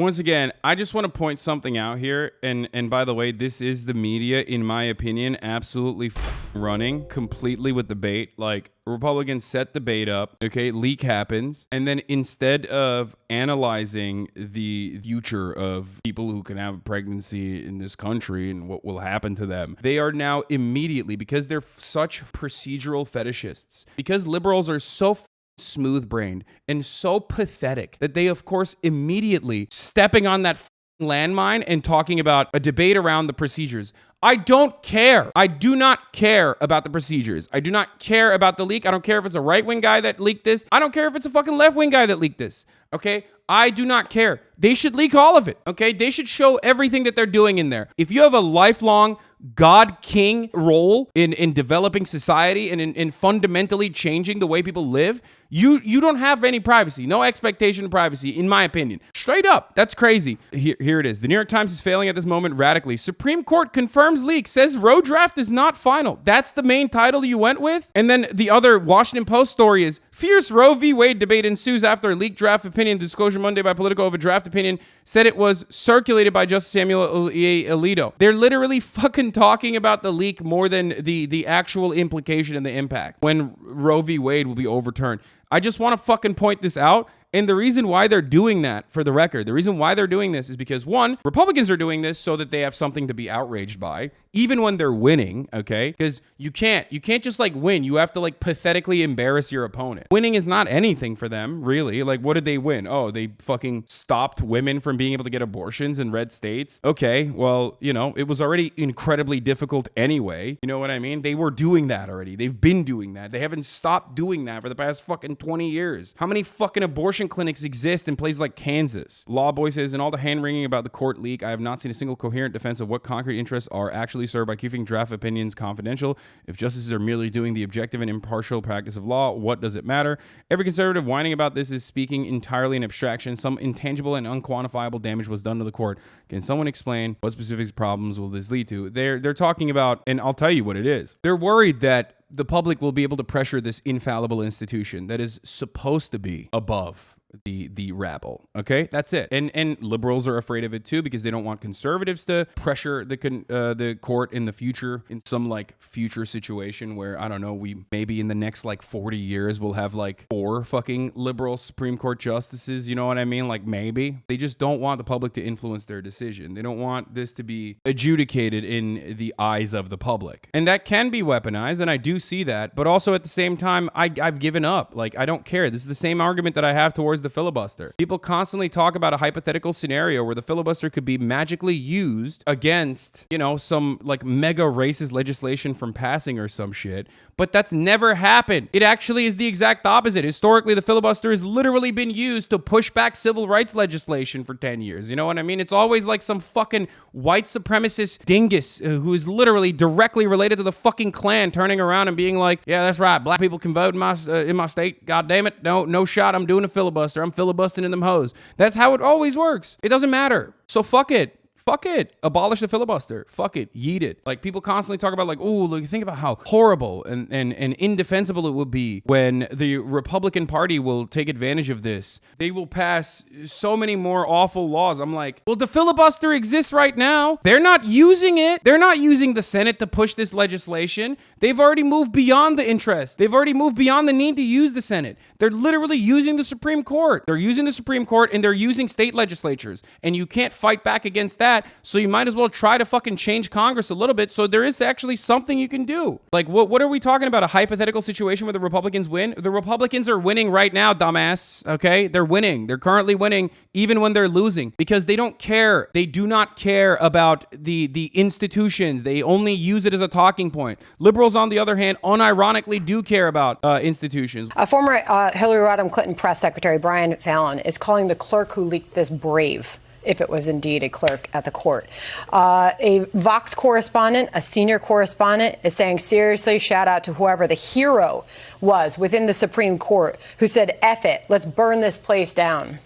Once again, I just want to point something out here. And by the way, this is the media, in my opinion, absolutely running completely with the bait. Like, Republicans set the bait up, okay, leak happens, and then instead of analyzing the future of people who can have a pregnancy in this country and what will happen to them, they are now immediately, because they're such procedural fetishists, because liberals are so smooth-brained and so pathetic that they, of course, immediately stepping on that landmine and talking about a debate around the procedures. I don't care. I do not care about the procedures. I do not care about the leak. I don't care if it's a right-wing guy that leaked this. I don't care if it's a fucking left-wing guy that leaked this. Okay? I do not care. They should leak all of it. Okay? They should show everything that they're doing in there. If you have a lifelong God King role in developing society and in fundamentally changing the way people live, you don't have any privacy. No expectation of privacy, in my opinion. Straight up. That's crazy. Here it is. The New York Times is failing at this moment radically. Supreme Court confirms leak, says Roe draft is not final. That's the main title you went with? And then the other Washington Post story is fierce Roe v. Wade debate ensues after a leaked draft opinion. Disclosure Monday by Politico of a draft opinion said it was circulated by Justice Samuel Alito. They're literally fucking talking about the leak more than the actual implication and the impact when Roe v. Wade will be overturned. I just want to fucking point this out. And the reason why they're doing that, for the record, the reason why they're doing this is because, one, Republicans are doing this so that they have something to be outraged by, even when they're winning, okay? Because you can't just like win. You have to like pathetically embarrass your opponent. Winning is not anything for them, really. Like, what did they win? Oh, they fucking stopped women from being able to get abortions in red states. Okay, well, you know, it was already incredibly difficult anyway. You know what I mean? They were doing that already. They've been doing that. They haven't stopped doing that for the past fucking 20 years. How many fucking abortion clinics exist in places like Kansas? Lawboy says, in all the hand-wringing about the court leak, I have not seen a single coherent defense of what concrete interests are actually served by keeping draft opinions confidential. If justices are merely doing the objective and impartial practice of law, what does it matter? Every conservative whining about this is speaking entirely in abstraction. Some intangible and unquantifiable damage was done to the court. Can someone explain what specific problems will this lead to? They're talking about, and I'll tell you what it is. They're worried that the public will be able to pressure this infallible institution that is supposed to be above the rabble. Okay, that's it. And liberals are afraid of it too because they don't want conservatives to pressure the court in the future, in some like future situation where, I don't know, we maybe in the next like 40 years we'll have like 4 fucking liberal Supreme Court justices. You know what I mean? Like, maybe they just don't want the public to influence their decision. They don't want this to be adjudicated in the eyes of the public, and that can be weaponized, and I do see that. But also at the same time, I've given up. Like, I don't care. This is the same argument that I have towards the filibuster. People constantly talk about a hypothetical scenario where the filibuster could be magically used against, you know, some like mega racist legislation from passing or some shit. But that's never happened. It actually is the exact opposite. Historically, the filibuster has literally been used to push back civil rights legislation for 10 years. You know what I mean? It's always like some fucking white supremacist dingus who is literally directly related to the fucking Klan turning around and being like, yeah, that's right, black people can vote in my state. God damn it. No shot. I'm doing a filibuster. I'm filibustering in them hoes. That's how it always works. It doesn't matter. So fuck it. Fuck it. Abolish the filibuster. Fuck it. Yeet it. Like, people constantly talk about like, oh, look, think about how horrible and indefensible it would be when the Republican Party will take advantage of this. They will pass so many more awful laws. I'm like, well, the filibuster exists right now. They're not using it. They're not using the Senate to push this legislation. They've already moved beyond the interest. They've already moved beyond the need to use the Senate. They're literally using the Supreme Court. They're using the Supreme Court and they're using state legislatures. And you can't fight back against that. So you might as well try to fucking change Congress a little bit so there is actually something you can do. Like, what are we talking about? A hypothetical situation where the Republicans win? The Republicans are winning right now, dumbass. Okay? They're winning. They're currently winning even when they're losing because they don't care. They do not care about the institutions. They only use it as a talking point. Liberals, on the other hand, unironically do care about institutions. Former Hillary Rodham Clinton press secretary Brian Fallon is calling the clerk who leaked this brave, if it was indeed a clerk at the court. A Vox correspondent, a senior correspondent, is saying, seriously, shout out to whoever the hero was within the Supreme Court who said, F it, let's burn this place down.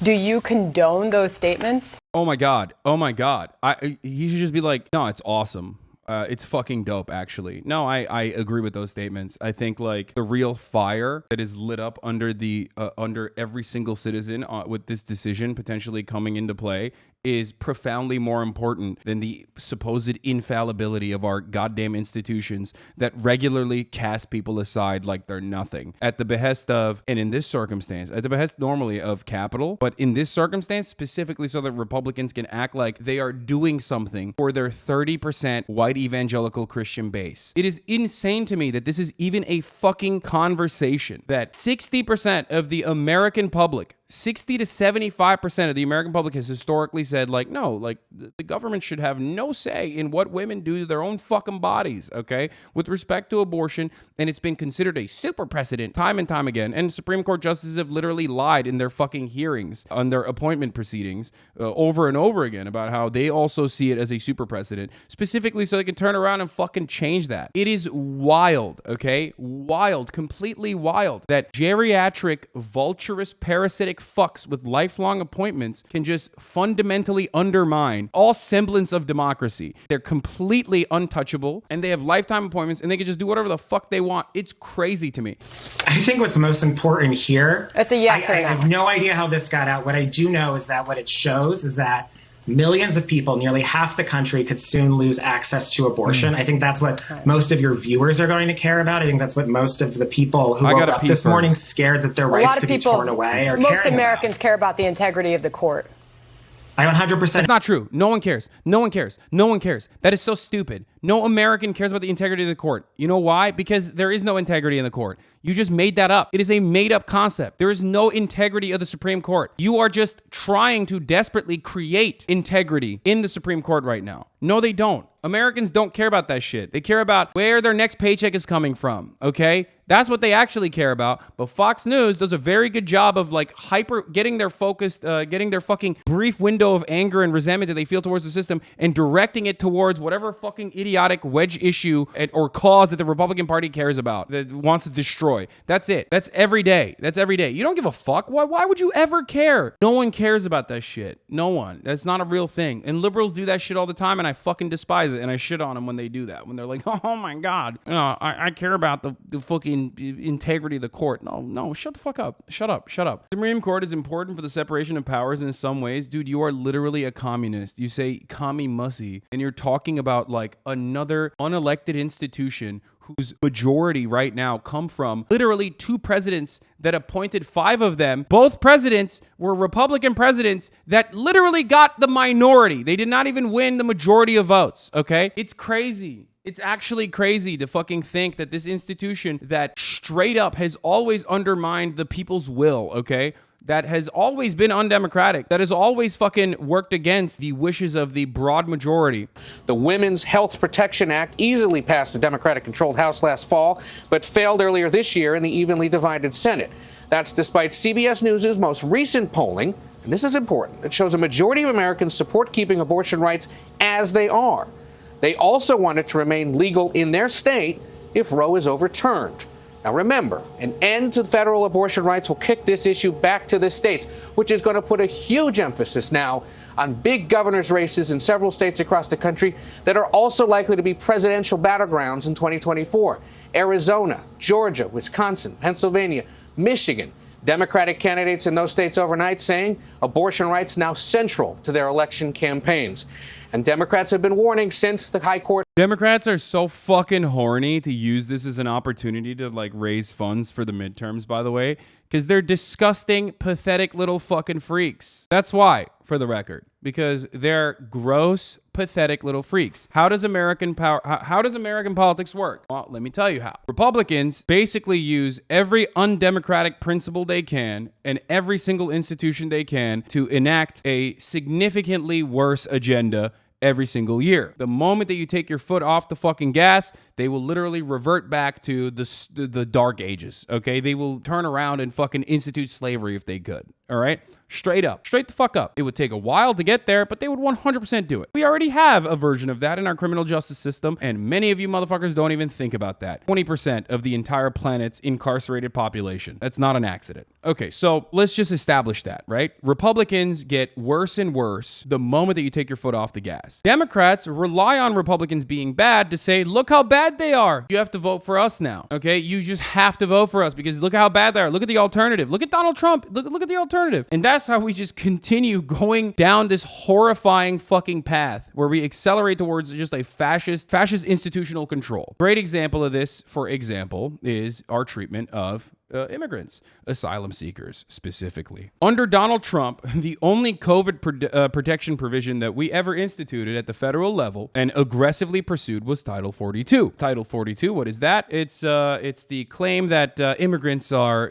Do you condone those statements? Oh my God. Oh my God. He should just be like, no, it's awesome. It's fucking dope, actually. No, I agree with those statements. I think like the real fire that is lit up under under every single citizen with this decision potentially coming into play is profoundly more important than the supposed infallibility of our goddamn institutions that regularly cast people aside like they're nothing at the behest of, and in this circumstance, at the behest normally of capital, but in this circumstance specifically so that Republicans can act like they are doing something for their 30% white evangelical Christian base. It is insane to me that this is even a fucking conversation, that 60% of the American public, 60 to 75% of the American public has historically said, like, no, like the government should have no say in what women do to their own fucking bodies, okay, with respect to abortion. And it's been considered a super precedent time and time again. And Supreme Court justices have literally lied in their fucking hearings on their appointment proceedings over and over again about how they also see it as a super precedent, specifically so they can turn around and fucking change that. It is wild, okay? Wild, completely wild that geriatric, vulturous, parasitic fucks with lifelong appointments can just fundamentally undermine all semblance of democracy. They're completely untouchable and they have lifetime appointments and they can just do whatever the fuck they want. It's crazy to me. I think what's most important here, it's a yes or no. I have no idea how this got out. What I do know is that what it shows is that millions of people, nearly half the country, could soon lose access to abortion. I think that's what most of your viewers are going to care about. I think that's what most of the people who woke up this morning scared that their rights could be torn away are caring about. Most Americans care about the integrity of the court. I 100%. That's not true. No one cares. No one cares. No one cares. That is so stupid. No American cares about the integrity of the court. You know why? Because there is no integrity in the court. You just made that up. It is a made-up concept. There is no integrity of the Supreme Court. You are just trying to desperately create integrity in the Supreme Court right now. No, they don't. Americans don't care about that shit. They care about where their next paycheck is coming from, okay? That's what they actually care about. But Fox News does a very good job of like getting their focused, getting their fucking brief window of anger and resentment that they feel towards the system and directing it towards whatever fucking idiotic wedge issue or cause that the Republican Party cares about, that wants to destroy. That's it. That's every day. That's every day. You don't give a fuck. Why would you ever care? No one cares about that shit. No one. That's not a real thing. And liberals do that shit all the time, and I fucking despise it, and I shit on them when they do that. When they're like, oh my God, I care about the fucking integrity of the court. No, shut the fuck up. Shut up. The Supreme Court is important for the separation of powers in some ways. Dude, you are literally a communist. You say commie mussy, and you're talking about like another unelected institution whose majority right now come from literally two presidents that appointed five of them. Both presidents were Republican presidents that literally got the minority. They did not even win the majority of votes, okay? It's crazy. It's actually crazy to fucking think that this institution that straight up has always undermined the people's will, okay? That has always been undemocratic, that has always fucking worked against the wishes of the broad majority. The Women's Health Protection Act easily passed the Democratic-controlled House last fall, but failed earlier this year in the evenly divided Senate. That's despite CBS News' most recent polling, and this is important, it shows a majority of Americans support keeping abortion rights as they are. They also want it to remain legal in their state if Roe is overturned. Now remember, an end to federal abortion rights will kick this issue back to the states, which is going to put a huge emphasis now on big governors' races in several states across the country that are also likely to be presidential battlegrounds in 2024. Arizona, Georgia, Wisconsin, Pennsylvania, Michigan. Democratic candidates in those states overnight saying abortion rights now central to their election campaigns. And Democrats have been warning since the high court. Democrats are so fucking horny to use this as an opportunity to like raise funds for the midterms, by the way, because they're disgusting, pathetic little fucking freaks. That's why, for the record, because they're gross, pathetic little freaks. How does American politics work? Well, let me tell you how. Republicans basically use every undemocratic principle they can and every single institution they can to enact a significantly worse agenda every single year. The moment that you take your foot off the fucking gas, they will literally revert back to the dark ages, okay? They will turn around and fucking institute slavery if they could. All right. Straight up. Straight the fuck up. It would take a while to get there, but they would 100% do it. We already have a version of that in our criminal justice system, and many of you motherfuckers don't even think about that. 20% of the entire planet's incarcerated population. That's not an accident. Okay, so let's just establish that, right? Republicans get worse and worse the moment that you take your foot off the gas. Democrats rely on Republicans being bad to say, look how bad they are. You have to vote for us now, okay? You just have to vote for us because look how bad they are. Look at the alternative. Look at Donald Trump. Look at the alternative. And that's how we just continue going down this horrifying fucking path where we accelerate towards just a fascist institutional control. Great example of this, for example, is our treatment of immigrants, asylum seekers specifically. Under Donald Trump, the only COVID protection provision that we ever instituted at the federal level and aggressively pursued was Title 42. Title 42, what is that? It's the claim that immigrants are,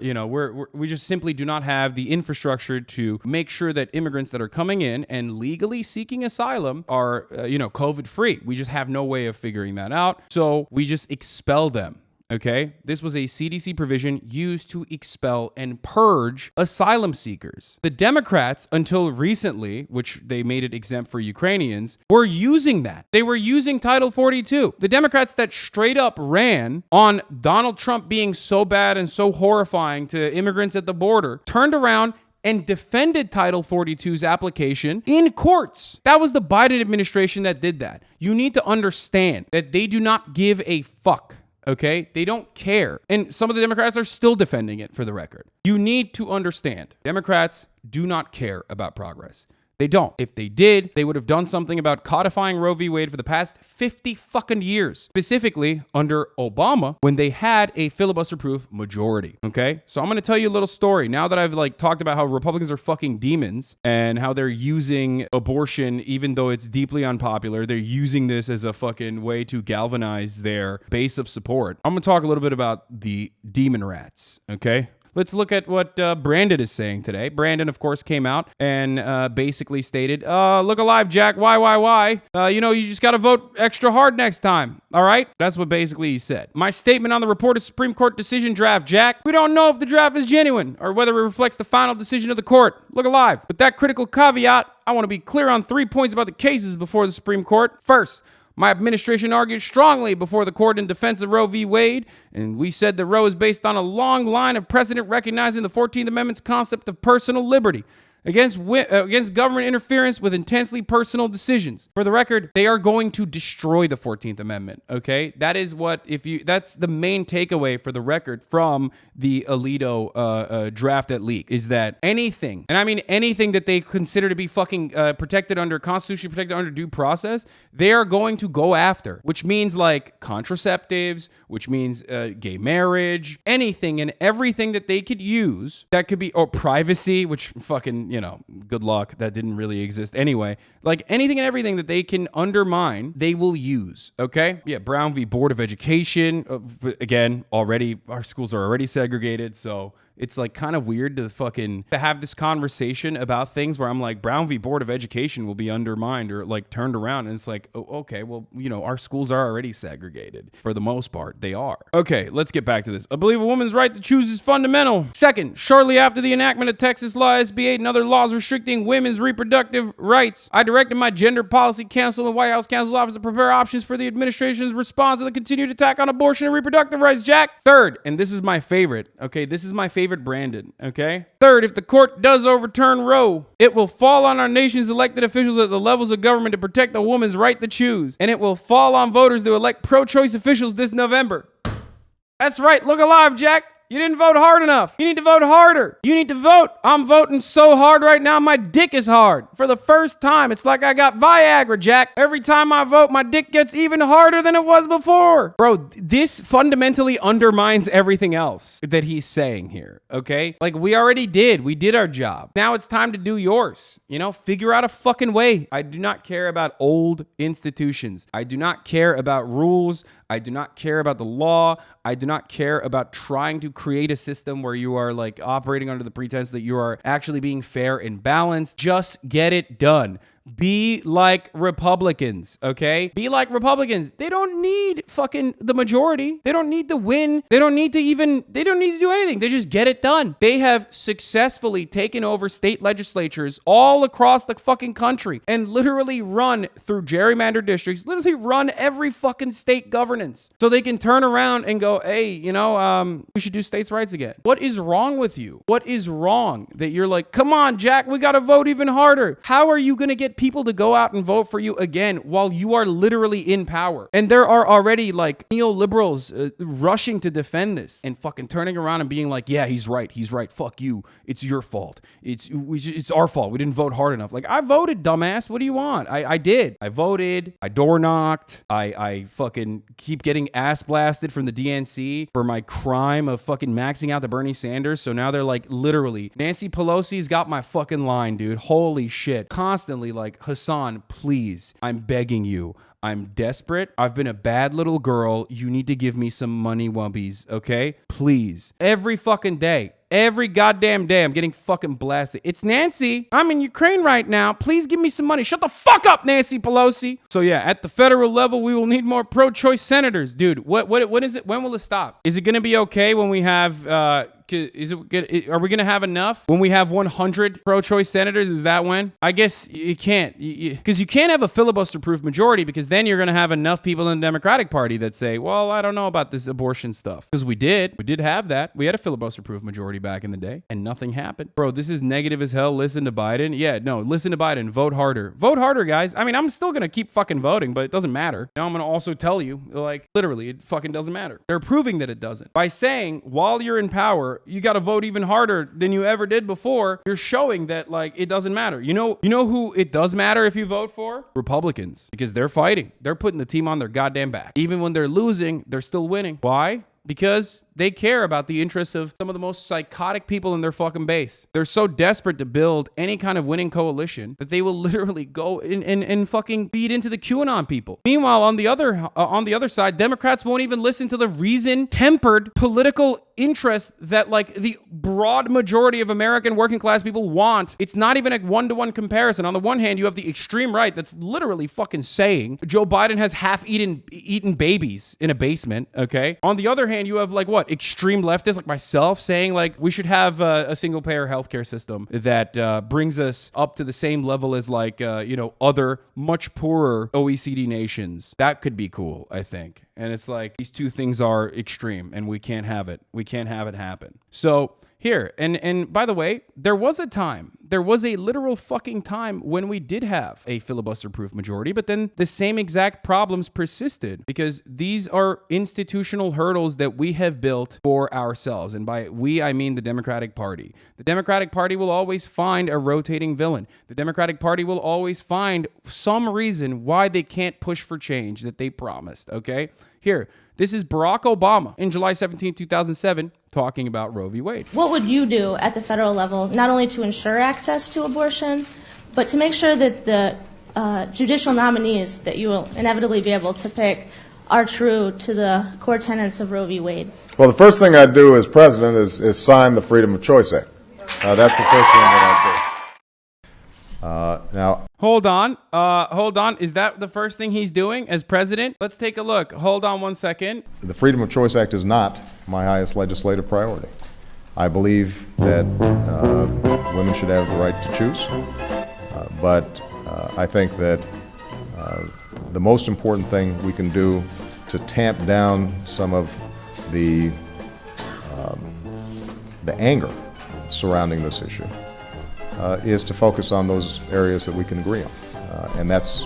we just simply do not have the infrastructure to make sure that immigrants that are coming in and legally seeking asylum are, COVID free. We just have no way of figuring that out. So we just expel them. Okay, this was a CDC provision used to expel and purge asylum seekers. The Democrats, until recently, which they made it exempt for Ukrainians, were using that. They were using Title 42. The Democrats that straight up ran on Donald Trump being so bad and so horrifying to immigrants at the border turned around and defended Title 42's application in courts. That was the Biden administration that did that. You need to understand that they do not give a fuck. Okay, they don't care. And some of the Democrats are still defending it, for the record. You need to understand, Democrats do not care about progress. They don't. If they did, they would have done something about codifying Roe v. Wade for the past 50 fucking years, specifically under Obama when they had a filibuster-proof majority. Okay, so I'm going to tell you a little story. Now that I've talked about how Republicans are fucking demons and how they're using abortion, even though it's deeply unpopular, they're using this as a fucking way to galvanize their base of support. I'm going to talk a little bit about the demon rats. Okay. Let's look at what Brandon is saying today. Brandon, of course, came out and basically stated, look alive, Jack. Why? You just got to vote extra hard next time. All right? That's what basically he said. My statement on the reported Supreme Court decision draft, Jack. We don't know if the draft is genuine or whether it reflects the final decision of the court. Look alive. With that critical caveat, I want to be clear on 3 points about the cases before the Supreme Court. First, my administration argued strongly before the court in defense of Roe v. Wade, and we said that Roe is based on a long line of precedent recognizing the 14th Amendment's concept of personal liberty against government interference with intensely personal decisions. For the record, they are going to destroy the 14th Amendment, okay? That is that's the main takeaway for the record from the Alito draft that leaked, is that anything, and I mean anything that they consider to be fucking constitutionally protected under due process, they are going to go after, which means contraceptives, which means gay marriage, anything and everything that they could use that could be, or privacy, which fucking, good luck. That didn't really exist anyway. Anything and everything that they can undermine, they will use. Okay? Yeah, Brown v. Board of Education. Again, already, our schools are already segregated, so it's kind of weird to have this conversation about things where I'm like, Brown v. Board of Education will be undermined or turned around. And it's okay, well, our schools are already segregated. For the most part, they are. Okay, let's get back to this. I believe a woman's right to choose is fundamental. Second, shortly after the enactment of Texas Law SB 8 and other laws restricting women's reproductive rights, I directed my Gender Policy Council and White House Counsel's Office to prepare options for the administration's response to the continued attack on abortion and reproductive rights, Jack. Third, and this is my favorite, okay, this is my favorite Brandon, okay? Third, if the court does overturn Roe, it will fall on our nation's elected officials at the levels of government to protect a woman's right to choose. And it will fall on voters to elect pro-choice officials this November. That's right. Look alive, Jack. You didn't vote hard enough. You need to vote harder. You need to vote. I'm voting so hard right now, my dick is hard. For the first time, it's like I got Viagra, Jack. Every time I vote, my dick gets even harder than it was before. Bro, this fundamentally undermines everything else that he's saying here, okay? We already did. We did our job. Now it's time to do yours. Figure out a fucking way. I do not care about old institutions. I do not care about rules. I do not care about the law. I do not care about trying to create a system where you are operating under the pretense that you are actually being fair and balanced. Just get it done. Be like Republicans, okay? Be like Republicans. They don't need fucking the majority. They don't need to win. They don't need to do anything. They just get it done. They have successfully taken over state legislatures all across the fucking country and literally run through gerrymandered districts, literally run every fucking state governance. So they can turn around and go, hey, we should do states' rights again. What is wrong with you? What is wrong that you're like, come on, Jack, we got to vote even harder? How are you going to get people to go out and vote for you again while you are literally in power? And there are already like neoliberals rushing to defend this and fucking turning around and being like, yeah, he's right. Fuck you. It's your fault. It's our fault. We didn't vote hard enough. Like, I voted, dumbass. What do you want? I did. I voted. I door knocked. I fucking keep getting ass blasted from the DNC for my crime of fucking maxing out the Bernie Sanders. So now they're like, literally, Nancy Pelosi's got my fucking line, dude. Holy shit. Constantly like, Hasan, please, I'm begging you. I'm desperate. I've been a bad little girl. You need to give me some money, wumpies, okay? Please. Every fucking day. Every goddamn day, I'm getting fucking blasted. It's Nancy. I'm in Ukraine right now. Please give me some money. Shut the fuck up, Nancy Pelosi. So yeah, at the federal level, we will need more pro-choice senators. Dude, what is it? When will it stop? Is it going to be okay when we have, are we going to have enough when we have 100 pro-choice senators? Is that when? I guess you can't, because you can't have a filibuster-proof majority, because then you're going to have enough people in the Democratic Party that say, well, I don't know about this abortion stuff. Because we did have that. We had a filibuster-proof majority back in the day, and nothing happened. Bro, this is negative as hell. Listen to Biden. Yeah, no, listen to Biden. Vote harder. Vote harder, guys. I mean, I'm still going to keep fucking voting, but it doesn't matter. Now I'm going to also tell you, like, literally, it fucking doesn't matter. They're proving that it doesn't. By saying, while you're in power, you got to vote even harder than you ever did before, you're showing that, like, it doesn't matter. You know who it does matter if you vote for? Republicans. Because they're fighting. They're putting the team on their goddamn back. Even when they're losing, they're still winning. Why? Because they care about the interests of some of the most psychotic people in their fucking base. They're so desperate to build any kind of winning coalition that they will literally go and fucking feed into the QAnon people. Meanwhile, on the other side, Democrats won't even listen to the reason-tempered political interest that, like, the broad majority of American working class people want. It's not even a one-to-one comparison. On the one hand, you have the extreme right that's literally fucking saying Joe Biden has half-eaten babies in a basement, okay? On the other hand, you have, like, what? Extreme leftists like myself saying, like, we should have a single-payer healthcare system that brings us up to the same level as, like, other much poorer OECD nations. That could be cool, I think. And it's like, these two things are extreme, and we can't have it. We can't have it happen. So here, and by the way, there was a literal fucking time when we did have a filibuster-proof majority, but then the same exact problems persisted because these are institutional hurdles that we have built for ourselves. And by we, I mean the Democratic Party. The Democratic Party will always find a rotating villain. The Democratic Party will always find some reason why they can't push for change that they promised, okay? Here, this is Barack Obama in July 17, 2007, talking about Roe v. Wade. What would you do at the federal level, not only to ensure access to abortion, but to make sure that the judicial nominees that you will inevitably be able to pick are true to the core tenets of Roe v. Wade? Well, the first thing I'd do as president is sign the Freedom of Choice Act. That's the first thing that I'd do. Now, hold on. Is that the first thing he's doing as president? Let's take a look. Hold on one second. the Freedom of Choice Act is not my highest legislative priority. I believe that women should have the right to choose, but I think that the most important thing we can do to tamp down some of the anger surrounding this issue is to focus on those areas that we can agree on, and that's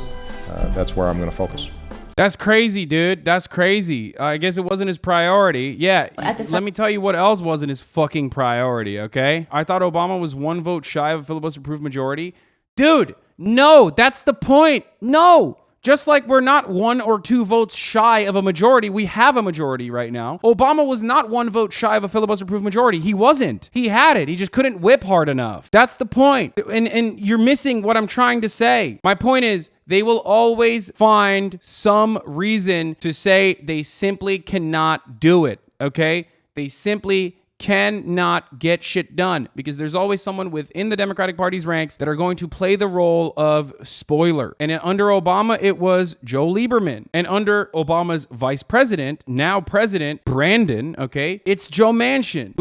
where I'm going to focus. That's crazy, dude. That's crazy. I guess it wasn't his priority. Yeah, let me tell you what else wasn't his fucking priority, okay? I thought Obama was one vote shy of a filibuster-proof majority. Dude, no, that's the point. No. Just like we're not 1 or 2 votes shy of a majority, we have a majority right now. Obama was not 1 vote shy of a filibuster-proof majority. He wasn't. He had it. He just couldn't whip hard enough. That's the point. And you're missing what I'm trying to say. My point is, they will always find some reason to say they simply cannot do it, okay? They simply cannot get shit done because there's always someone within the Democratic Party's ranks that are going to play the role of spoiler. And under Obama, it was Joe Lieberman. And under Obama's vice president, now president, Brandon, okay, it's Joe Manchin.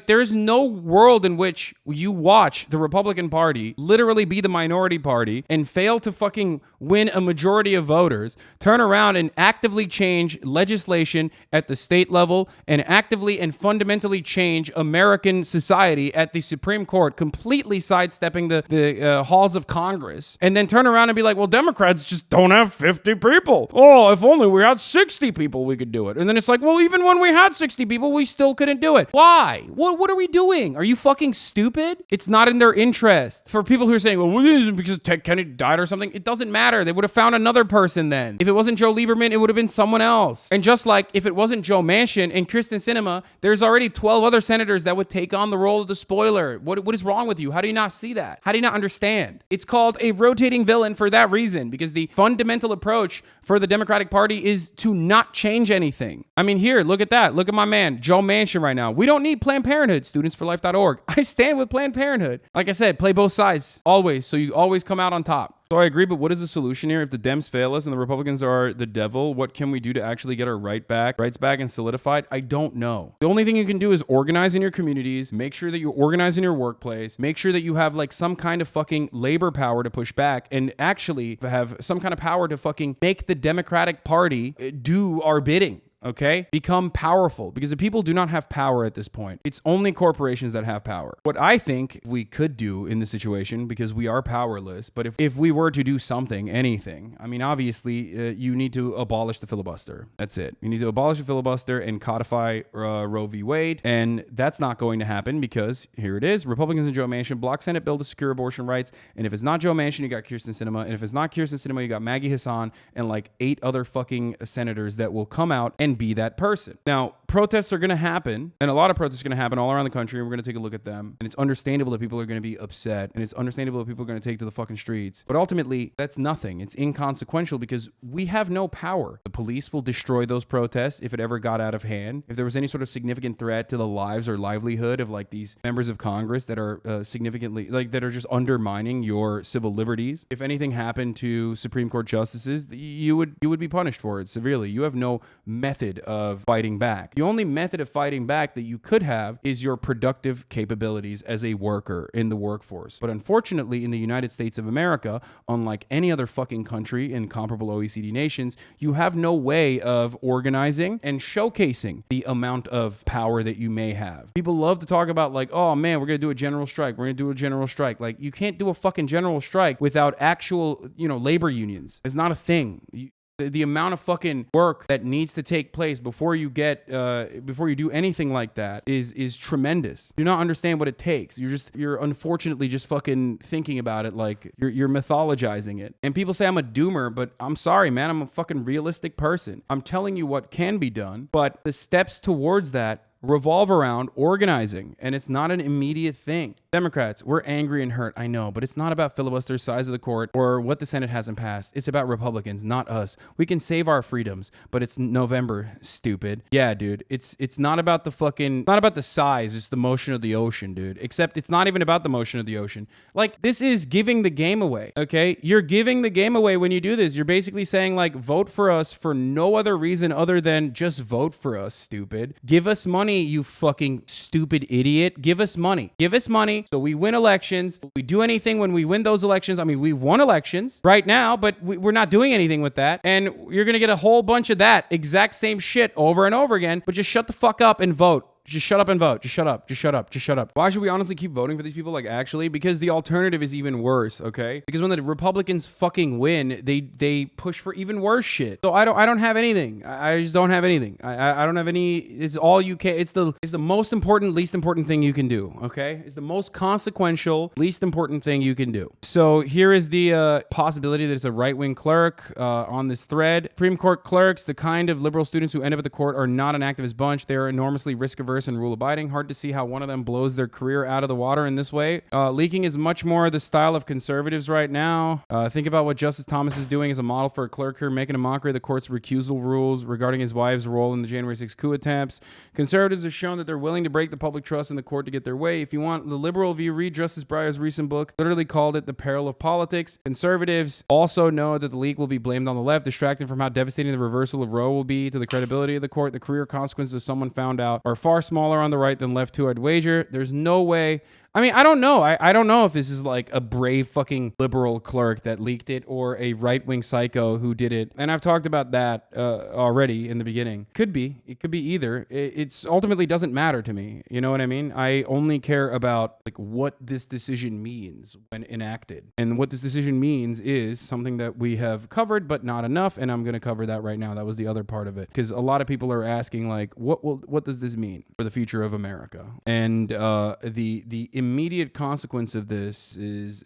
There's no world in which you watch the Republican Party literally be the minority party and fail to fucking win a majority of voters, turn around and actively change legislation at the state level and actively and fundamentally change American society at the Supreme Court, completely sidestepping the halls of Congress, and then turn around and be like, well, Democrats just don't have 50 people. Oh, if only we had 60 people, we could do it. And then it's like, well, even when we had 60 people, we still couldn't do it. Why? What are we doing? Are you fucking stupid? It's not in their interest. For people who are saying, well, this is because Ted Kennedy died or something, it doesn't matter. They would have found another person then. If it wasn't Joe Lieberman, it would have been someone else. And just like if it wasn't Joe Manchin and Kyrsten Sinema, there's already 12 other senators that would take on the role of the spoiler. What is wrong with you? How do you not see that? How do you not understand? It's called a rotating villain for that reason, because the fundamental approach for the Democratic Party is to not change anything. I mean, here, look at that. Look at my man, Joe Manchin right now. We don't need Planned Parenthood, studentsforlife.org. I stand with Planned Parenthood. Like I said, play both sides always, so you always come out on top. So I agree, but what is the solution here? If the Dems fail us and the Republicans are the devil, what can we do to actually get our rights back and solidified? I don't know. The only thing you can do is organize in your communities, make sure that you organize in your workplace, make sure that you have like some kind of fucking labor power to push back, and actually have some kind of power to fucking make the Democratic Party do our bidding. Okay? Become powerful, because the people do not have power at this point. It's only corporations that have power. What I think we could do in this situation, because we are powerless, but if we were to do something, anything, I mean, obviously, you need to abolish the filibuster. That's it. You need to abolish the filibuster and codify Roe v. Wade. And that's not going to happen because here it is. Republicans and Joe Manchin block Senate bill to secure abortion rights. And if it's not Joe Manchin, you got Kyrsten Sinema. And if it's not Kyrsten Sinema, you got Maggie Hassan and like 8 other fucking senators that will come out and be that person. Now, protests are going to happen, and a lot of protests are going to happen all around the country, and we're going to take a look at them. And it's understandable that people are going to be upset, and it's understandable that people are going to take to the fucking streets. But ultimately, that's nothing. It's inconsequential because we have no power. The police will destroy those protests if it ever got out of hand. If there was any sort of significant threat to the lives or livelihood of like these members of Congress that are significantly, like that are just undermining your civil liberties. If anything happened to Supreme Court justices, you would be punished for it severely. You have no method of fighting back. The only method of fighting back that you could have is your productive capabilities as a worker in the workforce. But unfortunately, in the United States of America, unlike any other fucking country in comparable OECD nations, you have no way of organizing and showcasing the amount of power that you may have. People love to talk about like, oh man, we're going to do a general strike. We're going to do a general strike. Like, you can't do a fucking general strike without actual, labor unions. It's not a thing. The amount of fucking work that needs to take place before you do anything like that is tremendous. You do not understand what it takes. You're unfortunately just fucking thinking about it like you're mythologizing it. And people say I'm a doomer, but I'm sorry, man. I'm a fucking realistic person. I'm telling you what can be done, but the steps towards that revolve around organizing, and it's not an immediate thing. Democrats, we're angry and hurt, I know, but it's not about filibuster, size of the court, or what the Senate hasn't passed. It's about Republicans, not us. We can save our freedoms, but it's November, stupid. Yeah, dude, it's not about not about the size, it's the motion of the ocean, dude. Except it's not even about the motion of the ocean. Like, this is giving the game away, okay? You're giving the game away when you do this. You're basically saying, like, vote for us for no other reason other than just vote for us, stupid. Give us money, you fucking stupid idiot. Give us money. Give us money so we win elections. We do anything when we win those elections. I mean, we've won elections right now, but we're not doing anything with that. And you're going to get a whole bunch of that exact same shit over and over again, but just shut the fuck up and vote. Just shut up and vote. Just shut up. Just shut up. Just shut up. Why should we honestly keep voting for these people? Like, actually, because the alternative is even worse, okay? Because when the Republicans fucking win, they push for even worse shit. So I don't have anything. I just don't have anything. I don't have any. It's all you can. It's the most important, least important thing you can do, okay? It's the most consequential, least important thing you can do. So here is the possibility that it's a right-wing clerk on this thread. Supreme Court clerks, the kind of liberal students who end up at the court, are not an activist bunch. They're enormously risk-averse diverse, and rule-abiding. Hard to see how one of them blows their career out of the water in this way. Leaking is much more the style of conservatives right now. Think about what Justice Thomas is doing as a model for a clerk here, making a mockery of the court's recusal rules regarding his wife's role in the January 6th coup attempts. Conservatives have shown that they're willing to break the public trust in the court to get their way. If you want the liberal view, read Justice Breyer's recent book, literally called it The Peril of Politics. Conservatives also know that the leak will be blamed on the left, distracting from how devastating the reversal of Roe will be to the credibility of the court. The career consequences of someone found out are far smaller on the right than left too, I'd wager. There's no way. I mean, I don't know. I don't know if this is like a brave fucking liberal clerk that leaked it or a right-wing psycho who did it. And I've talked about that already in the beginning. Could be. It could be either. It's ultimately doesn't matter to me. You know what I mean? I only care about like what this decision means when enacted. And what this decision means is something that we have covered, but not enough. And I'm going to cover that right now. That was the other part of it. Because a lot of people are asking like, what does this mean for the future of America? And the immediate consequence of this is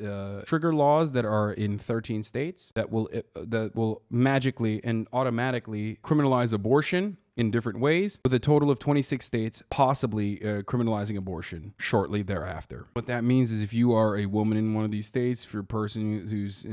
trigger laws that are in 13 states that will magically and automatically criminalize abortion in different ways, with a total of 26 states possibly criminalizing abortion shortly thereafter. What that means is if you are a woman in one of these states, if you're a person who's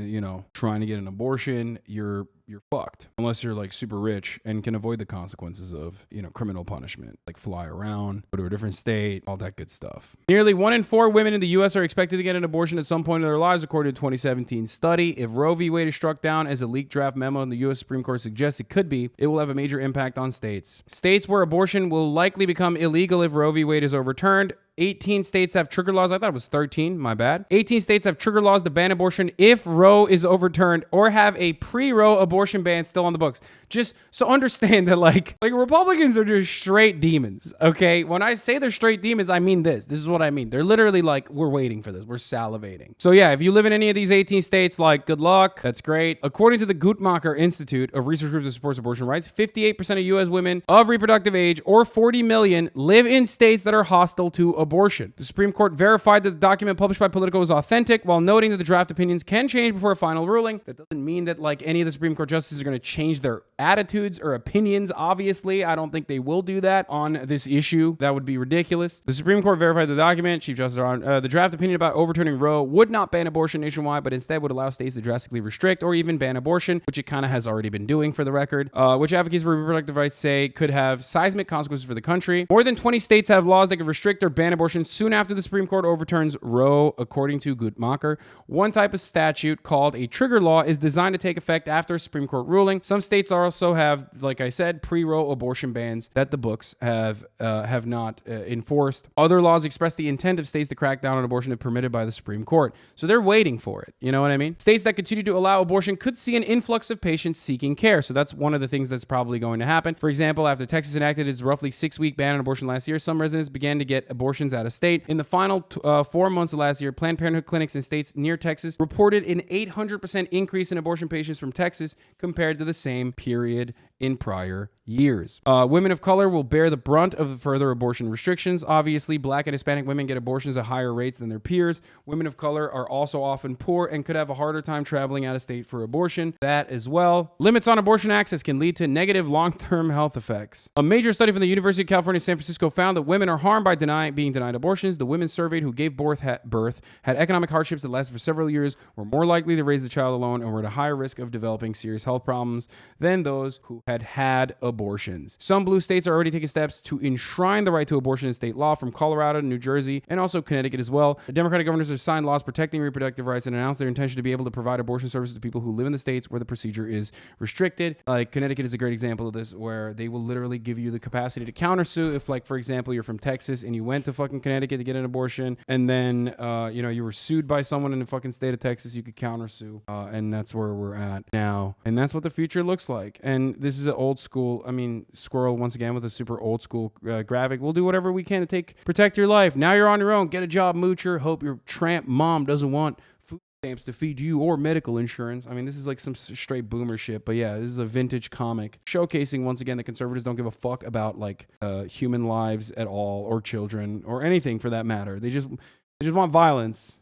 trying to get an abortion, you're fucked unless you're like super rich and can avoid the consequences of criminal punishment, like fly around, go to a different state, all that good stuff. Nearly 1 in 4 women in the U.S. are expected to get an abortion at some point in their lives, according to a 2017 study. If Roe v. Wade is struck down as a leaked draft memo in the U.S. Supreme Court suggests it could be, it will have a major impact on states. States where abortion will likely become illegal if Roe v. Wade is overturned. 18 states have trigger laws. I thought it was 13. My bad. 18 states have trigger laws to ban abortion if Roe is overturned or have a pre-Roe abortion ban still on the books. Just so understand that like Republicans are just straight demons. Okay. When I say they're straight demons, I mean this. This is what I mean. They're literally like, we're waiting for this. We're salivating. So yeah, if you live in any of these 18 states, like good luck. That's great. According to the Guttmacher Institute of Research Groups that supports abortion rights, 58% of U.S. women of reproductive age, or 40 million, live in states that are hostile to abortion. The Supreme Court verified that the document published by Politico is authentic, while noting that the draft opinions can change before a final ruling. That doesn't mean that like any of the Supreme Court justices are going to change their attitudes or opinions. Obviously, I don't think they will do that on this issue. That would be ridiculous. The Supreme Court verified the document. Chief Justice the draft opinion about overturning Roe would not ban abortion nationwide, but instead would allow states to drastically restrict or even ban abortion, which it kind of has already been doing for the record, which advocates for reproductive rights say could have seismic consequences for the country. More than 20 states have laws that could restrict or ban abortion soon after the Supreme Court overturns Roe, according to Guttmacher. One type of statute called a trigger law is designed to take effect after a Supreme Court ruling. Some states also have, like I said, pre-Roe abortion bans that the books have not enforced. Other laws express the intent of states to crack down on abortion if permitted by the Supreme Court. So they're waiting for it. You know what I mean? States that continue to allow abortion could see an influx of patients seeking care. So that's one of the things that's probably going to happen. For example, after Texas enacted its roughly 6-week ban on abortion last year, some residents began to get abortions out of state. In the final 4 months of last year, Planned Parenthood clinics in states near Texas reported an 800% increase in abortion patients from Texas compared to the same period in prior years. Women of color will bear the brunt of the further abortion restrictions. Obviously, Black and Hispanic women get abortions at higher rates than their peers. Women of color are also often poor and could have a harder time traveling out of state for abortion. That as well. Limits on abortion access can lead to negative long-term health effects. A major study from the University of California, San Francisco found that women are harmed by being denied abortions. The women surveyed who gave birth had economic hardships that lasted for several years, were more likely to raise the child alone, and were at a higher risk of developing serious health problems than those who had abortions. Some blue states are already taking steps to enshrine the right to abortion in state law, from Colorado to New Jersey and also Connecticut as well. The Democratic governors have signed laws protecting reproductive rights and announced their intention to be able to provide abortion services to people who live in the states where the procedure is restricted. Like Connecticut is a great example of this, where they will literally give you the capacity to countersue if, like, for example, you're from Texas and you went to fucking Connecticut to get an abortion, and then you were sued by someone in the fucking state of Texas, you could countersue, and that's where we're at now, and that's what the future looks like. And this is an old school, Squirrel once again with a super old school graphic. We'll do whatever we can to protect your life. Now you're on your own. Get a job, moocher. Hope your tramp mom doesn't want food stamps to feed you or medical insurance. This is like some straight boomer shit, but yeah, this is a vintage comic showcasing once again that conservatives don't give a fuck about human lives at all, or children, or anything for that matter. They just want violence.